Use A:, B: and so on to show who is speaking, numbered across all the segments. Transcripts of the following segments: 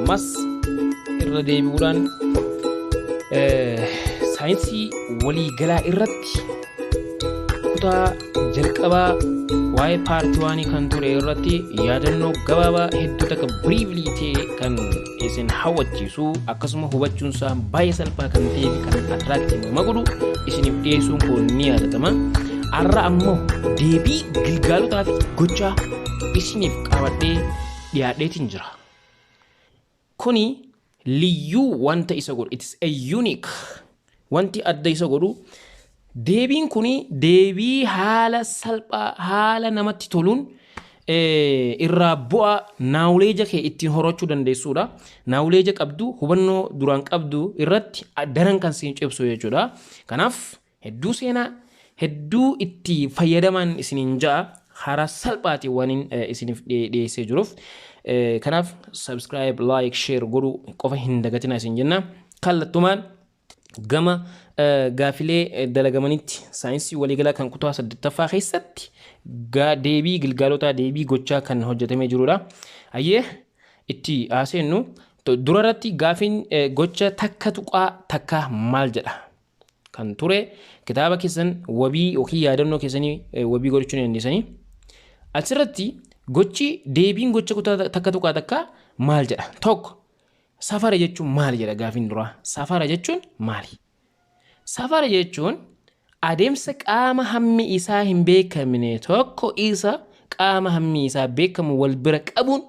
A: ammas irra deebi'uudhaan saayinsii waliigalaa irratti kutaa jalqabaa waa'ee paartii waanii kan ture irratti yaadannoo gabaabaa hedduu takka briefly ta'e kan isin hawwachiisu akkasuma hubachuun isaa baay'ee salphaa kan ta'e fi kan attraactive nama godhu isiniif dhiyeessuun kun ni yaadatama. Har'a ammoo deebii gilgaalotaa fi gochaa isiniif qabadhee dhiyaadheetiin jira. Kuni liyyuu wanta isa godhu, it is a unique wanti adda isa godhu. Deebiin kuni deebii haala salphaa haala namatti toluun irraa bu'a naawuleeja kee ittiin horachuu dandeessuudha. Naawuleeja qabdu hubannoo duraan qabdu irratti daran kan siin cibsu jechuudha. Kanaaf hedduu seenaa hedduu itti fayyadaman isiniin ja'a hara salphaati waan isiniif dhiyeessee jiruuf. Kanaaf subscribe, like, share godhu qofa hin dagatina isin jenna. Kallattumaan gama gaafilee dalagamanitti saayinsii waliigalaa kan kutaa 8ffaa keessatti deebii gilgaalotaa deebii gochaa kan hojjetamee jirudha. Ayyee itti haaseennu durarratti gaafiin gocha takka tuqaa takka maal jedha kan ture kitaaba keessan wabii yookiin yaadannoo keessanii wabii godhachuu dandeessanii. Asirratti gochi deebiin gocha kutaa takka tuqaa takka maal jedha. Tokko safara jechuun maali jedha gaafiin duraa. Safara jechuun maali? Safara jechuun adeemsa qaama hammi isaa hin beekamne tokko isa qaama hammi isaa beekamu wal bira qabuun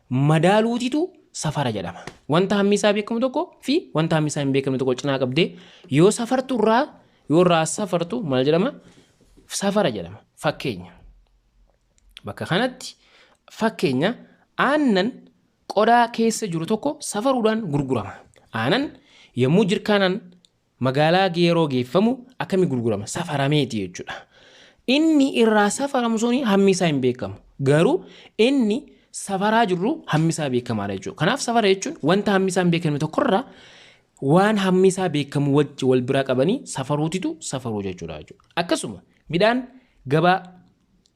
A: madaaluutitu safara jedhama. Wanta hammi isaa beekamu tokko fi wanta hammi isaa hin beekamne tokko cinaa qabdee yoo safartu irraa safartu maal jedhama? Safara jedhama. Fakkeenya. Bakka kanatti fakkeenya aannan qodaa keessa jiru tokko safaruudhaan gurgurama. Aannan yommuu jirkaanaan magaalaa yeroo geeffamu akkami gurgurama? Safarameeti jechuudha. Inni irraa safaramu suni hammi isaa hin beekamu. Garuu inni safaraa jirru hammi isaa beekamaadha jechuudha. Kanaaf safara jechuun wanta hammi isaa hin beekamne tokkorraa waan hammi isaa beekamu wal bira qabanii safaruutitu safaruu jechuudha. Akkasuma midhaan gabaa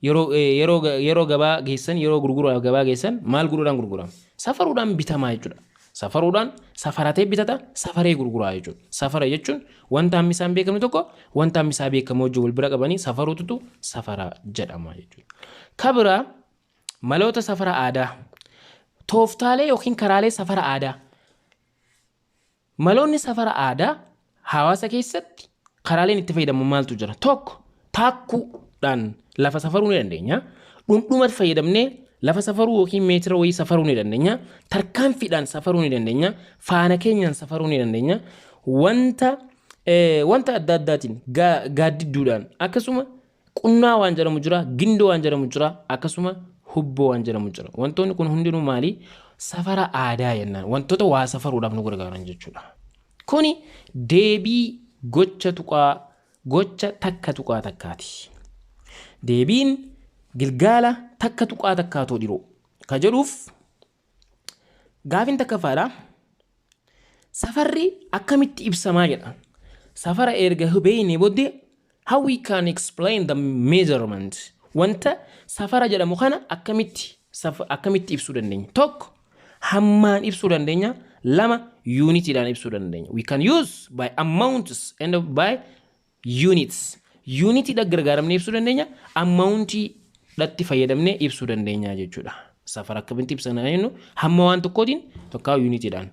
A: yeroo gabaa geessan yeroo gurguraaf gabaa geessan maal godhuudhaan gurgurama? Safaruudhaan bitamaa jechuudha. Safaruudhaan safaratee bitata safaree gurguraa jechuudha. Safara jechuun wanta hammi isaa hin beekamne tokko wanta hammi isaa beekamu wajjin wal bira qabanii safaruutu safara jedhama jechuudha. Kabira maloota safara aadaa tooftaalee yookiin karaalee safara aadaa. Maloonni safara aadaa hawaasa keessatti karaaleen itti fayyadamu maaltu jira? Tokko taakkuudhaan lafa safaruu ni dandeenya. Dhundhumatti fayyadamnee lafa safaruu yookiin meetira wayii safaruu ni dandeenya. Tarkaanfiidhaan safaruu ni dandeenya. Faana keenyaan safaruu ni dandeenya. Wanta adda addaatiin gaaddidduudhaan akkasuma qunnaa waan jedhamu jira, gindoo waan jedhamu jira, akkasuma hubboo waan jedhamu jira. Wantoonni kun hundinuu maali? Safara aadaa jennaan. Wantoota waa safaruudhaaf nu gargaaran jechuudha. Kuni deebii gocha takka tuqaa takkaati. Deebiin gilgaala takka tuqaa takkaatoo dhiroo ka jedhuuf gaafin takkafaadha. Safarri akkamitti ibsamaa jedha. Safara erga hubeeyne booddee how we can explain the measurement. Wanta safara jedhamu kana akkamitti ibsuu dandeenya? Tokko hammaan ibsuu dandeenya. Lama unitiidhaan ibsuu dandeenya. We can use by amounts and by units. Unitiidhaan gargaaramnee ibsuu dandeenya. Amountii dhatti fayyadamnee ibsuu dandeenya jechuudha. Safara akkamitti ibsana jennu hamma waan tokkootiin tokkaa unitiidhaan.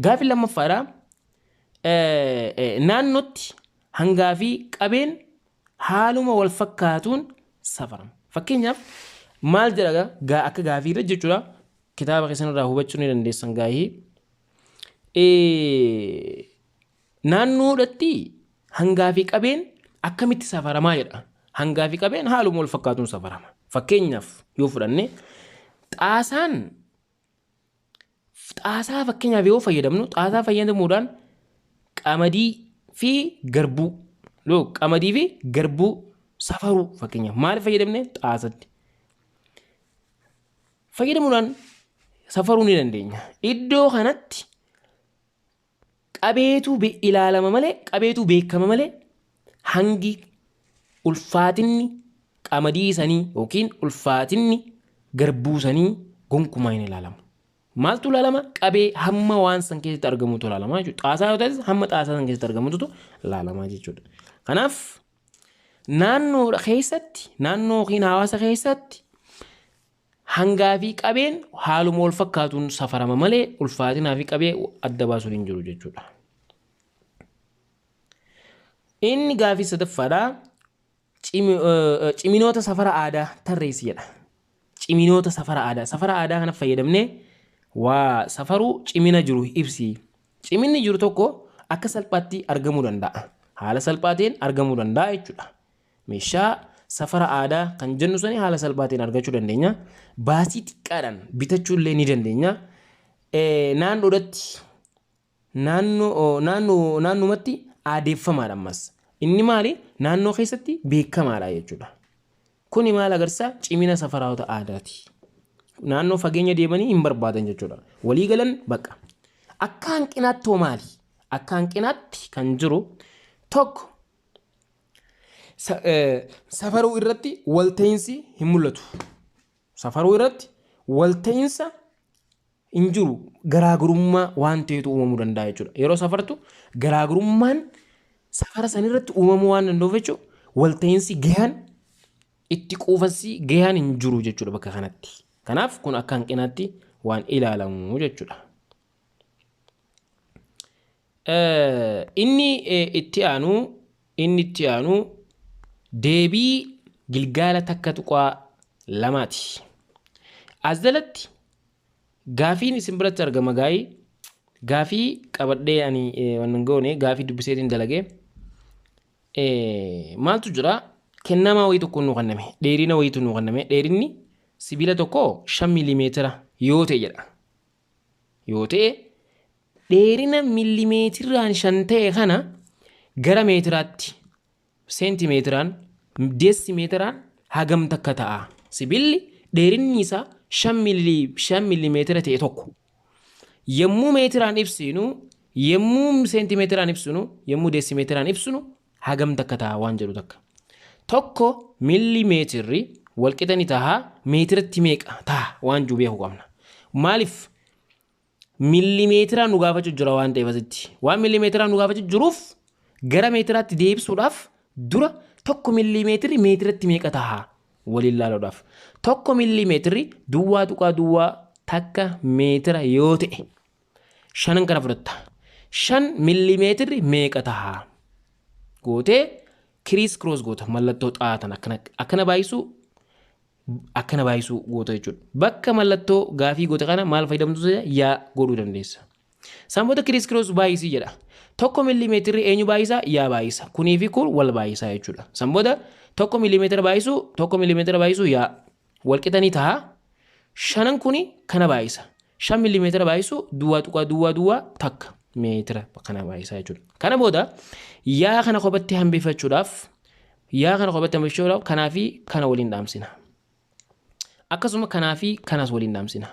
A: Gaafi lammaffaadha. Naannootti hangaa fi qabeen haaluma wal fakkaatuun safarama. Fakkeenyaaf maal jedha akka gaafiirra jechuudha. Kitaaba keessanirraa hubachuu ni dandeessan gaahii. Naannoodhatti hangaa fi qabeen akkamitti safaramaa jedha. Hangaa fi qabeen haaluma wal fakkaatuun safarama. Fakkeenyaaf yoo fudhanne xaasaa fakkeenyaaf yoo fayyadamnu xaasaa fayyadamuudhaan qamadii fi garbuu safaruu fakkeenyaaf maal fayyadamne xaasatti fayyadamuudhaan safaruu ni dandeenya. Iddoo kanatti qabeetu ilaalama malee qabeetu beekama malee hangi ulfaatinni qamadii sanii yookiin ulfaatinni garbuu sanii gonkumaa hin ilaalamu. Maaltu ilaalama? Qabee hamma waan san keessatti argamutu ilaalamaa jechuudha. Xaasaa yoo ta'es hamma xaasaa san keessatti argamutu ilaalamaa jechuudha. Kanaaf naannoo keessatti naannoo yookiin hawaasa keessatti hangaa fi qabeen haaluma wal fakkaatuun safarama malee ulfaatinaa fi qabee adda baasuun hin jiru jechuudha. Inni gaafii sadaffaadha. Ciminoota safara aadaa tarreessi jedha. Ciminoota safara aadaa. Safara aadaa kana fayyadamnee waa safaruu cimina jiru ibsi. Ciminni jiru tokko akka salphaatti argamuu danda'a. Haala salphaatiin argamuu danda'a jechuudha. Meeshaa safara aadaa kan jennu sani haala salphaatiin argachuu dandeenya. Baasii xiqqaadhaan bitachuu illee ni dandeenya. Naannumatti aadeeffamaadha ammas. Inni maali? Naannoo keessatti beekamaadha jechuudha. Kuni maal agarsiisa? Cimina safaroota aadaati. Naannoo fageenya deemanii hin barbaadan jechuudha. Walii galan baqa. Akka hanqinaatti hoo maali? Akka hanqinaatti kan jiru tokko safaruu irratti walta'iinsi hin mul'atu. Safaruu irratti walta'iinsa hin jiru. Garaagarummaa waan ta'etu uumamuu danda'a jechuudha. Yeroo safartu garaagarummaan safara san irratti uumamuu waan danda'uuf jechuudha. Walta'iinsi gahaan itti quufansi gahaan hin jiru jechuudha bakka kanatti. Kanaaf kun akka hanqinaatti waan ilaalamu jechuudha. Inni itti aanu deebii gilgaala takka tuqaa lamaati. As jalatti gaafiin isin biratti argama gaa'ii gaafii qabadhee ani wannan goone gaafii dubbiseetiin dalagee maaltu jira? Kennamaa wayii tokko nuu kenname, dheerina wayiitu nuu kenname. Dheerinni sibiila tokko 5 millimeetira yoo ta'e jedha. Yoo ta'e dheerina millimeetiraan 5 ta'e kana gara meetiraatti seentimeetiraan deesimeetiraan hagam takka ta'a. Sibiilli dheerinni isaa 5 millimeetira ta'e tokko yommuu meetiraan ibsinu, yommuu seentimeetiraan ibsinu, yommuu deesimeetiraan ibsinu hagam takka ta'a waan jedhu takka. Tokko millimeetirri walqixani ta'a meetiratti meeqa ta'a waan jiru beekuu qabna. Maaliif millimeetiraan nu gaafachuu jira waan ta'eef asitti. Waan millimeetiraan nu gaafachuu jiruuf gara meetiraatti deebisuudhaaf dura tokko millimeetirri meetiratti meeqa ta'a waliin ilaaluudhaaf. Tokko millimeetirri duwwaa tuqaa duwwaa takka meetira yoo ta'e 5 kana fudhatta. 5 millimeetirri meeqa ta'a? Gootee kiriis kiroos goota mallattoo xaatan akkana baay'isuu goota jechuudha. Bakka mallattoo gaafii goota kana maal fayyadamtu yaa godhuu dandeessa. Sanboota kiriis kiroos baay'isii jedha. Tokko millimeetirri eenyu baay'isa? Yaa baay'isa. Kunii fi kun wal baay'isa jechuudha. Sanboota tokko millimeetira baay'isuu yaa walqixanii ta'a. 5 kuni kana baay'isa. 5 millimeetira baay'isuu duwwaa tuqaa duwwaa takka meetira kana baay'isa jechuudha. Kana booda yaa kana kophaatti hambifachuudhaaf kanaa fi kana waliin dhaamsina. Akkasuma kanaa fi kanas waliin dhaamsina.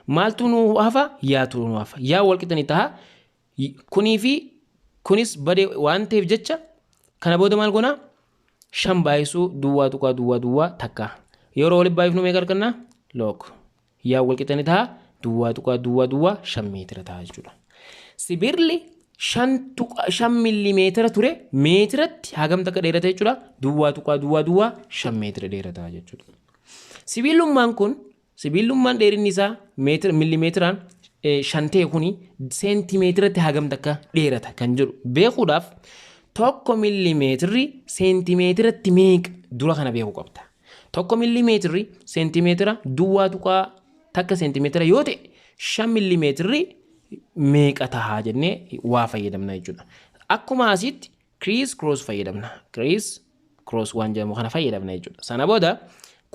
A: Maaltu nu hafa? Yaatu nu hafa. Yaa walqixanii ta'a. Kunii fi kunis badee waan ta'eef jecha kana booda maal goona? 5 baay'isuu duwwaa tuqaa duwwaa takka. Yeroo waliin baay'ifnu meeqa arganna? Log. Yaa walqixanii ta'a duwwaa tuqaa duwwaa 5 meetira ta'a jechuudha. Sibiirli 5 millimeetira ture meetiratti hagam takka dheerata jechuudha. Duwwaa tuqaa duwwaa 5 meetira dheerata jechuudha. Sibiilummaan dheerinni isaa millimeetiraan 5 ta'e kuni seentimeetiratti hagam takka dheerata kan jedhu beekuudhaaf tokko millimeetirri seentimeetiratti meeqa dura kana beekuu qabda. Tokko millimeetirri seentimeetira duwwaa tuqaa takka seentimeetira yoo ta'e 5 millimeetirri meeqa ta'a jennee waa fayyadamna jechuudha. Akkuma asitti kiriis kiroos fayyadamna. Kiriis kiroos waan jedhamu kana fayyadamna jechuudha. Sana booda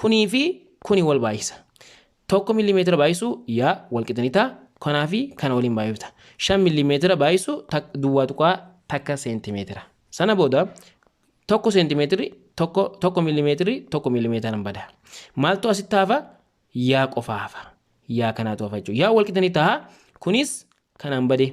A: kunii fi kuni wal baay'isa. Tokko millimeetira baay'isuu yaa walqixanii ta'a. Kanaa fi kana waliin baay'ifta. 5 millimeetira baay'isuu duwwaa tuqaa takka seentimeetira. Sana booda tokko seentimeetirri tokko millimeetiraan bada. Maaltu asitti hafa? Yaa qofa hafa. Yaa kanaatu hafa jechuudha. Yaa walqixanii ta'a. Kunis kanaan badee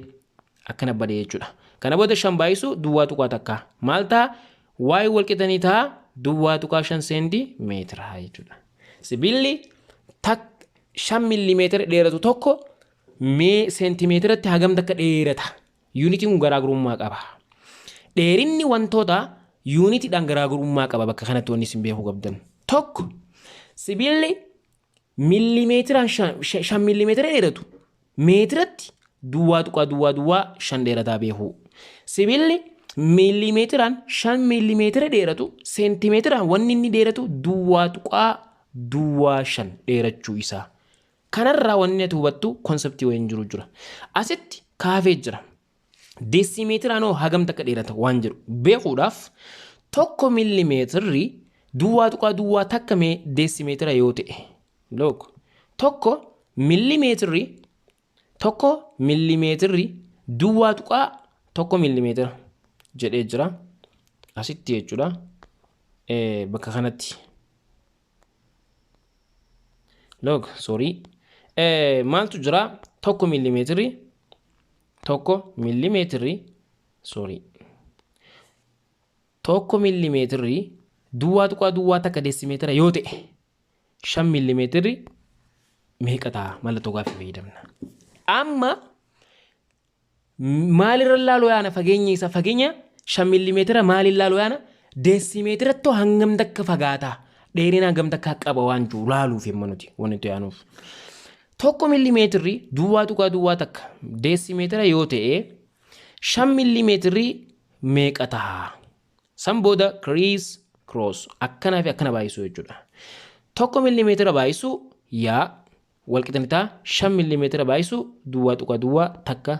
A: akkana badee jechuudha. Kana booda 5 baay'isuu duwwaa tuqaa takka. Maal ta'a? Waa'ee walqixanii ta'a duwwaa tuqaa 5 seentimeetira jechuudha. Sibiilli 5 millimeetira dheeratu tokko mee seentimeetiratti hagam takka dheerata yuunitiin kun garaagarummaa qaba dheerinni wantoota yuunitiidhaan garaagarummaa qaba bakka kanatti wanni isin beekuu qabdan tokko sibiilli millimeetiraan 5 millimeetira dheeratu meetiratti duwwaa 5 dheerataa beekuu sibiilli millimeetiraan 5 millimeetira dheeratu seentimeetiraan wanni inni dheeratu duwwaa 5 dheerachuu isaa kanarraa wanni ati hubattu konseptii wayin jiru jira asitti kaafee jira deesimeetiraan hoo hagam takka dheerata waan jiru beekuudhaaf tokko millimeetirri duwwaa takka mee deesimeetira yoo ta'e look tokko millimeetirri duwwaa tokko millimeetira jedhee jira asitti jechuudha bakka kanatti look sorry maaltu jira tokko millimeetirri duwwaa takka deesimeetira yoo ta'e 5 millimeetirri meeqa ta'a mallattoo gaaffii fayyadamna amma maalirra laaloo yaana fageenya 5 millimeetira maalirra laaloo yaana deesimeetiratto hangam takka fagaata dheerina hangam takka qaba waan jiru laaluuf yemma nuti wanti yaanuuf tokko millimeetirri duwwaa takka deesimeetira yoo ta'e 5 millimeetirri meeqa ta'a san booda cross akkana fi akkana baay'isuu jechuudha tokko millimeetira baay'isuu yaa walqixanitaa 5 millimeetira baay'isuu duwwaa takka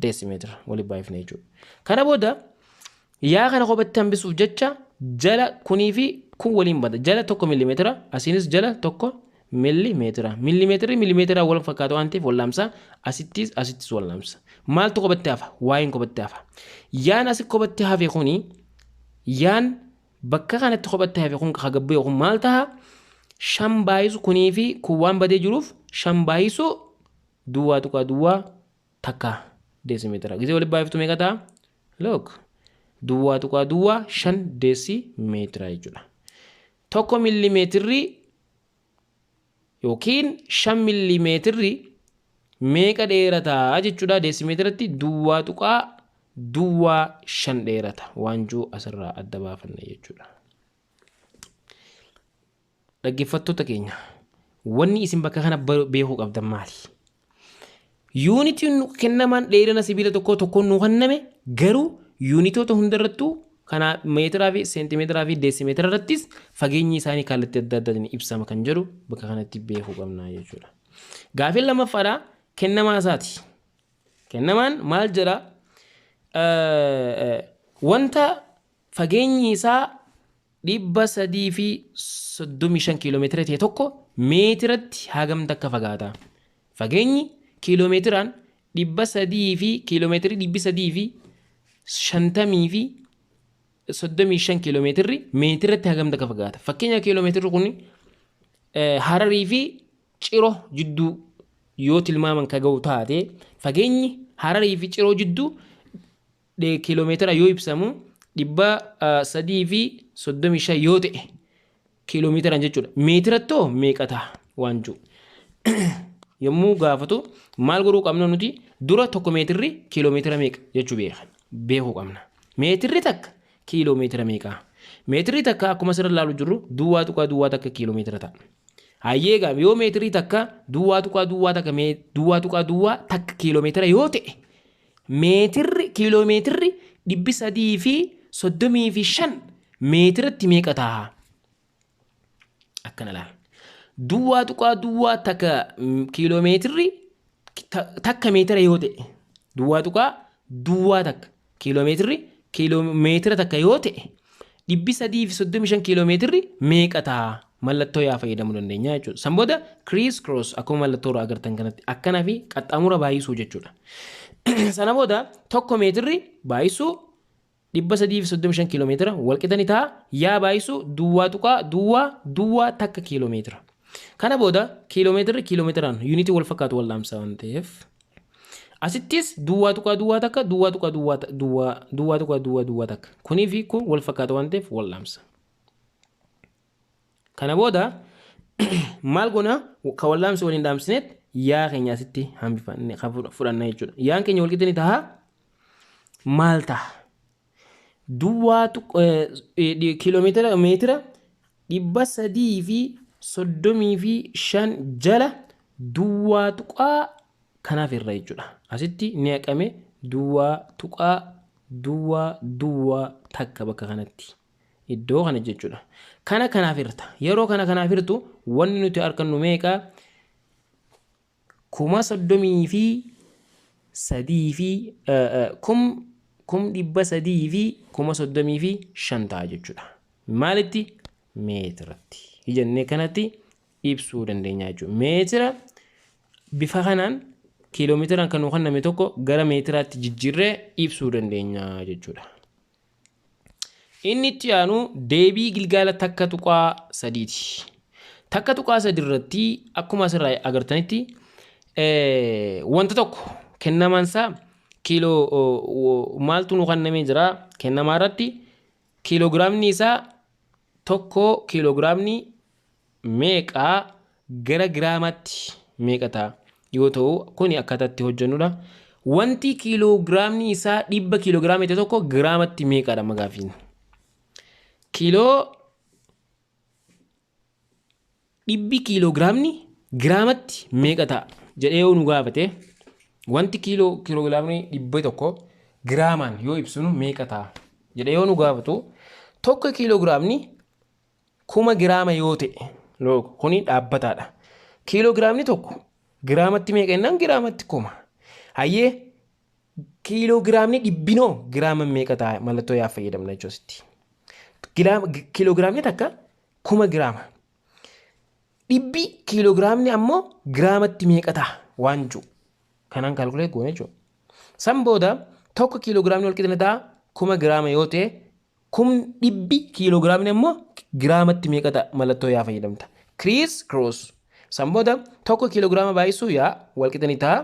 A: deesimeetira waliin baay'ifne jechuudha kana booda yaa kana qophatti hambisuuf jecha jala kunii fi kun waliin bada jala tokko millimeetira asiinis jala tokko millimeetira wal fakkaatu waan ta'eef wallaamsa asittis wallaamsa maaltu qophatti hafa waa'een qophatti hafa yaan asi qophatti hafe kuni yaan bakka kanatti qophatti hafe kun hagabbee kun maal taha 5 baay'isu kunii fi kun waan badee jiruuf 5 baay'isu duwwaa takka deesimeetira gisee waliin baay'iftu meeqa ta'a look duwwaa 5 deesimeetira jechuudha tokko millimeetirri yookiin 5 millimeetirri meeqa dheerataa jechuudha deesimeetiratti duwwaa 5 dheerata waan jiru asirraa adda baafanne jechuudha dhaggeeffattoota keenya wanni isin bakka kana beekuu qabdan maali yuunitiin kennamaan dheerina sibiila tokko nu kenname garuu yuunitoota hundarrattuu kana meetiraa fi seentimeetiraa fi deesimeetira irrattis fageenyi isaanii kallattii adda addaatiin ibsama kan jedhu bakka kanatti beekuu qabna jechuudha gaaffiin lammaffaadha kennamaa isaati kennamaan maal jedha wanta fageenyi isaa 335 kiiloomeetira ta'e tokko meetiratti hagam takka fagaata fageenyi kiiloomeetiraan 300 fi kiiloomeetirii 350 fi 35 kiiloomeetirri meetiratti hagam takka fagaata fakkeenya kiiloomeetirri kun Hararii fi Ciroo jidduu yoo tilmaaman ka ga'u taate fageenyi Hararii fi Ciroo jidduu kiiloomeetira yoo ibsamu 335 yoo ta'e kiiloomeetiran jechuudha meetirattoo meeqa ta'a waan jiru yommuu gaafatu maal godhuu qabna nuti dura tokko meetirri kiiloomeetira meeqa jechuu beekuu qabna meetirri takka kiiloomeetira meeqa meetirri takka akkuma sirra laalu jirru duwwaa takka kiiloomeetira ta'a hayyee gaam yoo meetirii takka duwwaa takka kiiloomeetira yoo ta'e meetirri kiiloomeetirri 335 meetiratti meeqa ta'a akkana laal duwwaa takka kiiloomeetirri takka meetira yoo ta'e duwwaa takka kiiloomeetira takka yoo ta'e 335 kiiloomeetirri meeqa ta'a mallattoo yaa fayyadamuu dandeenya jechuudha san booda cross akkuma mallattoo irraa agartan kanatti akkanaa fi qaxxaamura baay'isuu jechuudha sana booda tokko meetirri baay'isuu 335 kiiloomeetira walqixani ta'a yaa baay'isuu duwwaa takka kiiloomeetira kana booda kiiloomeetiraan yuunitii wal fakkaatu wal laamsa waan ta'eef asittis duwwaa takka kunii fi kun wal fakkaatu waan ta'eef wal laamsa kana booda maal gona ka wal laamsa waliin dhaamsineet yaa keenya asitti hambifannee fudhannaa jechuudha. Yaan keenya wal qixxee ni ta'a maal ta'a? Duwwaa kiiloomeetira meetira 335 jala duwwaa tuqaa kanaaf irra jechuudha. Asitti ni haqame duwwaa tuqaa duwwaa takka bakka kanatti. Iddoo kana jechuudha. Kana kanaaf irta. Yeroo kana kanaaf irtu wanni nuti argannu meeqa? 335 ta'a jechuudha. Maalitti? Meetiratti. Jennee kanatti ibsuu dandeenya jechuudha. Meetira bifa kanaan kiiloomeetiraan kan hojjanname tokko gara meetiraatti jijjiirree ibsuu dandeenya jechuudha. Inni itti aanu deebii gilgaala takka tuqaa sadiiti. Takka tuqaa sadi irratti akkuma asirraa agartanitti wanta tokko kennamaansaa kiiloo maaltu nu kennamee jira? Kennamaa irratti kiiloogiraamni isaa tokko kiiloogiraamni meeqaa gara giraamatti meeqa ta'a yoo ta'u kuni akkaataatti hojjannudha. Wanti kiiloogiraamni isaa 100 kiiloogiraamii ta'e tokko giraamatti meeqadha magaafiin? Kiiloo 100 kiiloogiraamni giraamatti meeqa ta'a jedhee yoo nu gaafate wanti kiiloogiraamni 100 giraamaan yoo ibsinu meeqa ta'a jedhee yoo nu gaafatu tokko kiiloogiraamni 1000 giraama yoo ta'e kuni dhaabbataadha. Kiiloogiraamni tokko giraamatti meeqa jennaan? Giraamatti 1000. Hayyee kiiloogiraamni dhibbinoo giraama meeqa ta'a? Mallattoo yaa fayyadamna jechuusitti. Kiiloogiraamni takka 1000 giraama. Dhibbi kiiloogiraamni ammoo giraamatti meeqa ta'a waan jiru. Kanaan kaalkuleet goone jechuudha. San booda tokko kiiloogiraamni wal qixxee ta'a 1000 giraama yoo ta'e dhibbi kiiloogiraamni ammoo giraamatti meeqa ta'a? Mallattoo yaa fayyadamta. Cross. San booda tokko kiiloogiraama baay'isuu yaa wal qixxee ta'a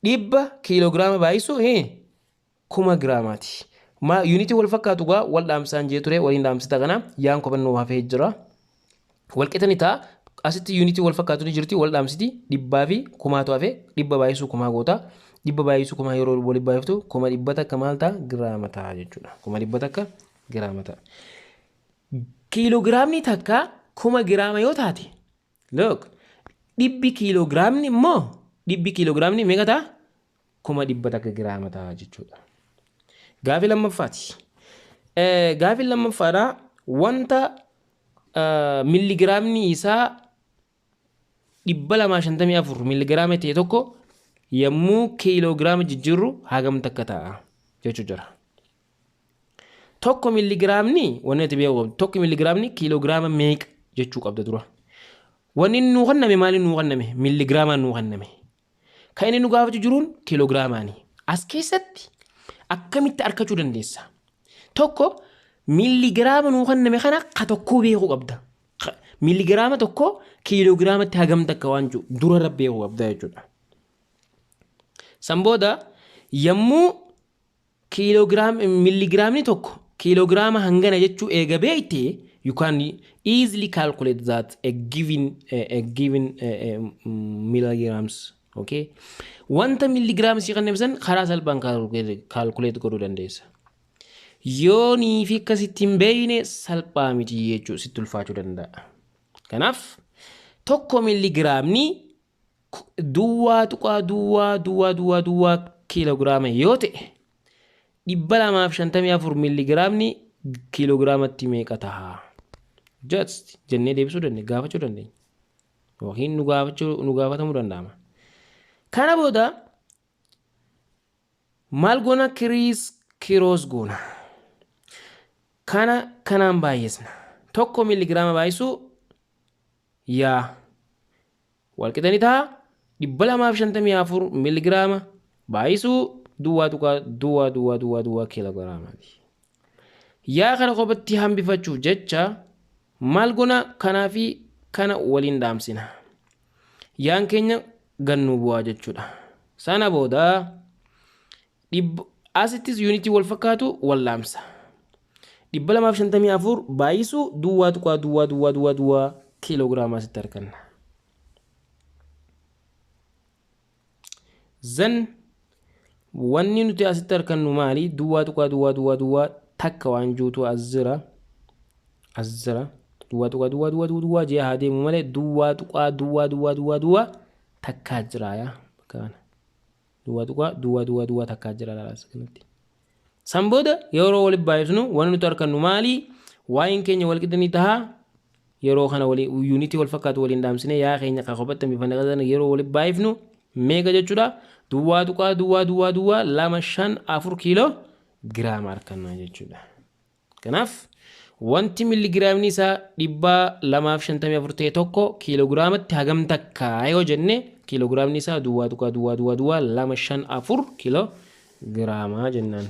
A: 100 kiiloogiraama baay'isuu 1000 giraamaati. Yuunitii wal fakkaatu gaa wal dhaamsaan jee ture waliin dhaamsita kana yaan kopannoo hafee jira. Wal qixxee ta'a asitti yuunitii wal fakkaatu ni jirti wal dhaamsiti 100 fi 1000 hafee 100 baay'isuu 1000 goota. 100 baay'isuu 1000 yeroo waliin baay'iftu 100 takka maal ta'a? Giraama ta'a jechuudha. 100 takka giraama ta'a. Kiiloogiraamni takka 1000 giraama yoo taate look dhibbi kiiloogiraamni immoo dhibbi kiiloogiraamni meeqa ta'a? 1000 takka giraama ta'a jechuudha. Gaafii lammaffaati. Gaafii lammaffaadha wanta miligiraamni isaa 254 miligiraama ta'e tokko yommuu kiiloogiraama jijjiirru hagam takka ta'a jechuu jira. Tokko miligiraamni wanni ati beeku tokko miligiraamni kiiloogiraama meeqa jechuu qabda dura. Wanni nu kenname maali nu kenname? Miligiraama nu kenname. Kan inni nu gaafachuu jiruun kiiloogiraamaani. As keessatti akkamitti argachuu dandeessa? Tokko miligiraama nu kenname kana ka tokko beeku qabda. Miligiraama tokko kiiloogiraamatti hagam takka waan jiru dura beeku qabda jechuudha. San booda yommuu miligiraamni tokko kiiloogiraama hangana jechuu eega beekte you can easily calculate that a given milligrams. Okay, wanta miligiraama si kenname san karaa salphaan calculate godhuu dandeessa. Yoo nii fi akkasitti hin beekne salphaa miti jechuu sitti ulfaachuu danda'a. Kanaaf tokko miligiraamni duwwaa tuqaa kiiloogiraama yoo ta'e 254 miligiraamni kiiloogiraamatti meeqa ta'a? Just jennee deebisuu dandeenya gaafachuu dandeenya. Yookiin nu gaafatamuu danda'ama. Kana booda maal goona? Kiroos goona. Kanaan baay'isna. Tokko miligiraama baay'isuu yaa wal qixxee ta'a 254 miligiraama baay'isuu duwwaa kiiloogiraamaati. Yaa kana kophaatti hambifachuuf jecha maal goona? Kanaa fi kana waliin dhaamsina. Yaan keenya gannuu bu'aa jechuudha. Sana booda asittis yuunitii wal fakkaatu wal dhaamsa. 254 baay'isuu duwwaa kiiloogiraama asitti arganna. Zan wanni nuti asitti argannu maali? Duwwaa tuqaa duwwaa takka waan juutu as jira. Duwwaa jee haa deemu malee duwwaa tuqaa duwwaa takkaa jira yaa. Duwwaa takkaa jira laalaas kanatti. San booda yeroo waliin baay'isnu wanni nuti argannu maali? Waa'een keenya wal qixxanii tahaa. Yeroo kana wali unity wal fakkaatu waliin dhaamsine yaa keenya ka qophatti mifannaa qazana yeroo wali baay'ifnu meeqa jechuudha? Duwwaa tuqaa duwwaa 254 kiiloo giraama argannaa jechuudha. Kanaaf wanti miligiraamni isaa 254 ta'e tokko kiiloogiraamatti hagam takka yoo jenne kiiloogiraamni isaa duwwaa tuqaa 254 kiiloo giraama jennaan.